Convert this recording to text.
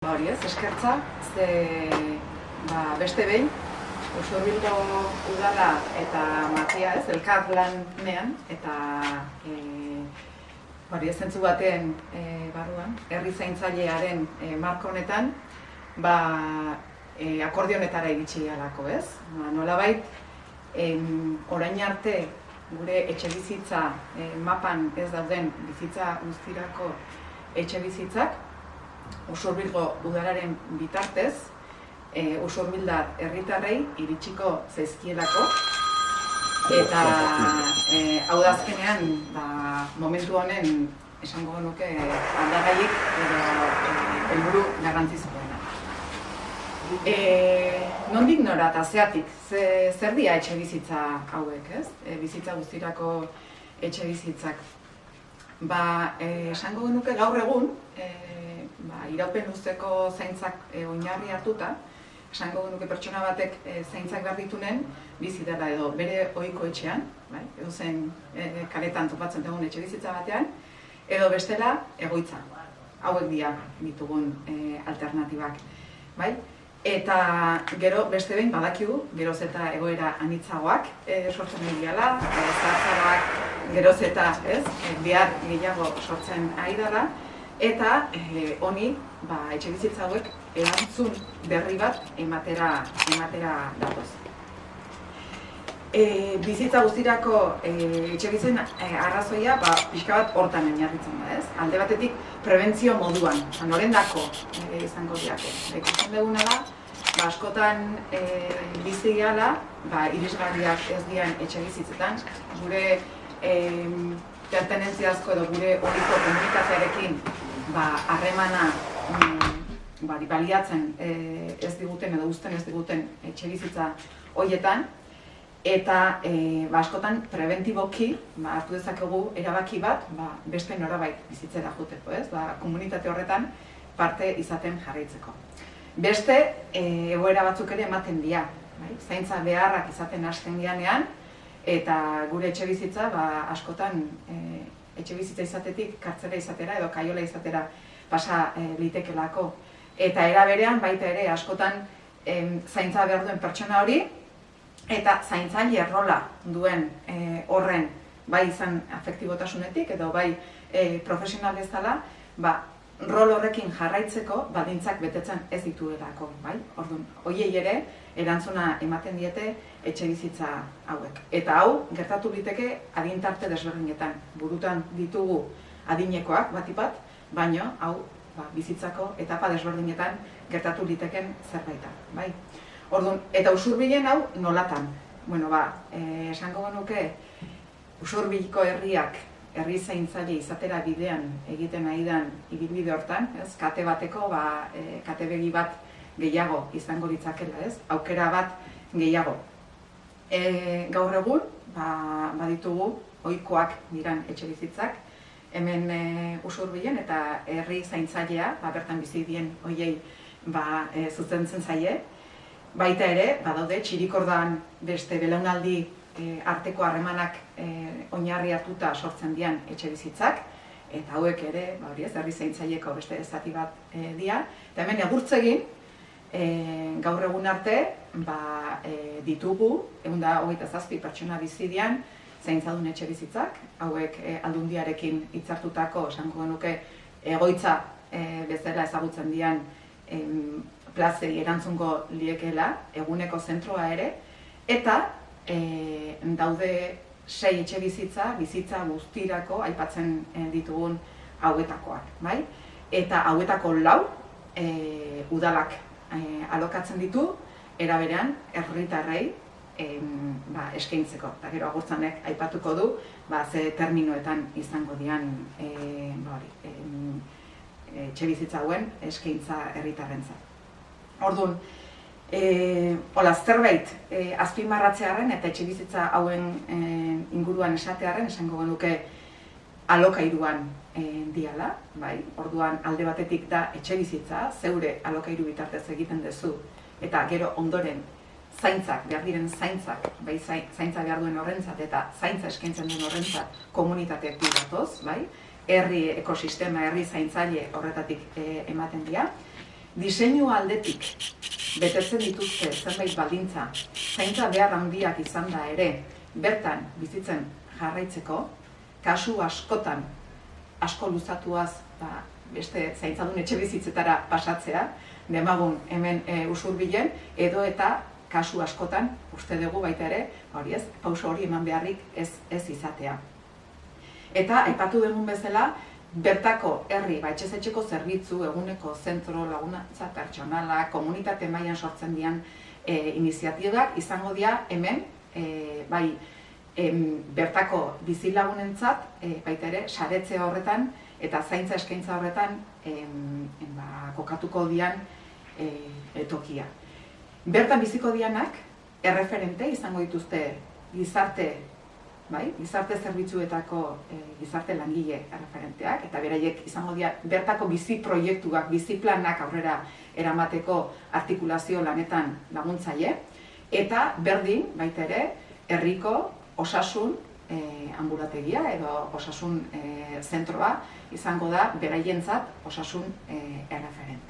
Hori ez, eskertza, beste behin, Usurbilgo udala eta Matia ez, elkarlanean, eta hori ez zentzu baten barruan, herri zaintzailearen marko honetan, akordionetara iritsi alako ez. Nolabait, orain arte gure etxebizitza mapan ez dauden bizitza guztirako etxebizitzak, Usurbilgo udalaren bitartez, Usurbildar herritarrei iritsiko zaizkielako, eta hau da azkenean, momentu honen esango nuke aldagaiik edo helburu garrantzizkoena. Nondik nora eta zeatik, zer dira etxebizitza hauek, ez? Bizitza guztirako etxebizitzak. Esango nuke gaur egun, iraupen luzeko zaintzak oinarri hartuta, esango nuke pertsona batek zaintzak behar ditunen bizi dela edo bere ohiko etxean, edo zen kaletan topatzen dugun etxe bizitza batean, edo bestela egoitza. Hauek dira ditugun alternatibak. Eta gero beste behin badakigu, geroz eta egoera anitzagoak sortzen egiala, zahartzaroak geroz eta behar gehiago sortzen ari dela, eta honi etxebizitza hauek erantzun berri bat ematera datoz. Bizitza guztirako etxebizitzen arrazoia pixka bat hortan oinarritzen da, ez? Alde batetik prebentzio moduan, norendako izango diako. Ikusten duguna da, askotan bizi gehala, irisgarriak ez diren etxebizitzetan, gure pertenentziazko edo gure ohiko komunitatearekin harremana baliatzen ez diguten edo uzten ez diguten etxebizitza horietan, eta askotan prebentiboki hartu dezakegu erabaki bat beste norabait bizitzera joateko, ez? Komunitate horretan parte izaten jarraitzeko. Beste egoera batzuk ere ematen dira, zaintza beharrak izaten hasten dianean, eta gure etxebizitza askotan etxebizitza izatetik kartzela izatera edo kaiola izatera pasa litekelako. Eta era berean baita ere askotan zaintza behar duen pertsona hori eta zaintzaile rola duen horren bai izan afektibotasunetik edo bai profesional bezala, rol horrekin jarraitzeko baldintzak betetzen ez dituelako. Orduan, horiei ere erantzuna ematen diete etxebizitza hauek. Eta hau gertatu liteke adin tarte desberdinetan. Burutan ditugu adinekoak batipat, baina hau bizitzako etapa desberdinetan gertatu liteken zerbaita. Orduan, eta Usurbilen hau nolatan? Esango genuke Usurbilko herriak herri zaintzaile izatera bidean egiten ari den ibilbide hortan, kate bateko, kate begi bat gehiago izango litzakela, aukera bat gehiago. Gaur egun, baditugu ohikoak diran etxebizitzak, hemen Usurbilen eta herri zaintzailea, bertan bizi dien horiei zuzentzen zaie. Baita ere, badaude txirikordan beste belaunaldi arteko harremanak oinarri hartuta sortzen dian etxebizitzak, eta hauek ere, herri zaintzaileko beste zati bat dira. Eta hemen egurtzegin, gaur egun arte, ditugu, 127 pertsona bizi dian zaintzadun etxebizitzak, hauek aldundiarekin hitzartutako, esango genuke, egoitza bezala ezagutzen dian plazei erantzungo liekela, eguneko zentroa ere, eta daude 6 etxebizitza, bizitza guztirako aipatzen ditugun hauetakoak. Eta hauetako 4 udalak alokatzen ditu, era berean herritarrei eskaintzeko. Eta gero agurtzanek aipatuko du, ze terminoetan izango dian etxebizitza hauen eskaintza herritarrentzat. Orduan, zerbait azpimarratzearren eta etxebizitza hauen inguruan esatearren, esango genuke alokairuan diala. Orduan, alde batetik da etxebizitza, zeure alokairu bitartez egiten duzu, eta gero ondoren zaintzak, behar diren zaintzak, zaintza behar duen horrentzat eta zaintza eskaintzen duen horrentzat komunitateak datoz, herri ekosistema, herri zaintzaile horretatik ematen dira. Diseinu aldetik betetzen dituzte zenbait baldintza, zaintza behar handiak izan da ere, bertan bizitzen jarraitzeko, kasu askotan asko luzatuaz beste zaintzadun etxe bizitzetara pasatzea, demagun hemen usurbilen, edo eta kasu askotan, uste dugu baita ere, hori ez, pauso hori eman beharrik ez izatea. Eta, aipatu dugun bezala, bertako herri, etxez-etxeko zerbitzu, eguneko zentro, laguntza pertsonala, komunitate mailan sortzen dian iniziatibak izango dira hemen, bertako bizilagunentzat, baita ere, saretze horretan eta zaintza eskaintza horretan kokatuko dian tokia. Bertan biziko dianak, erreferente izango dituzte gizarte zerbitzuetako gizarte langile erreferenteak, eta beraiek izango dira bertako bizi proiektuak, bizi planak aurrera eramateko artikulazio lanetan laguntzaile, eta berdin, baita ere, herriko osasun ambulategia edo osasun zentroa izango da beraientzat osasun erreferente.